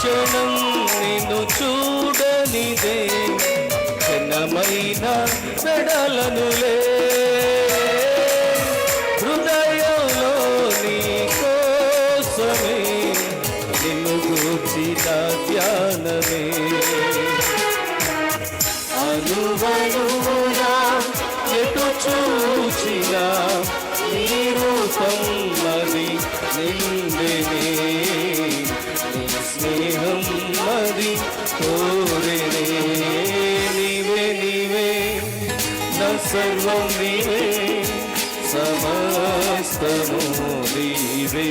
క్షణం నిన్ను చూడనిదే ఘనమైన వెడలనులే హృదయంలో నీ కోసమే నిన్ను గూర్చిన ధ్యానమే అనువనువునా ఎటు చూచినా నీ రూపం మరి నిండినే నీ స్నేహం మరి కోరినే నీవే నీవే నా సర్వం నీవే సమస్తము నీవే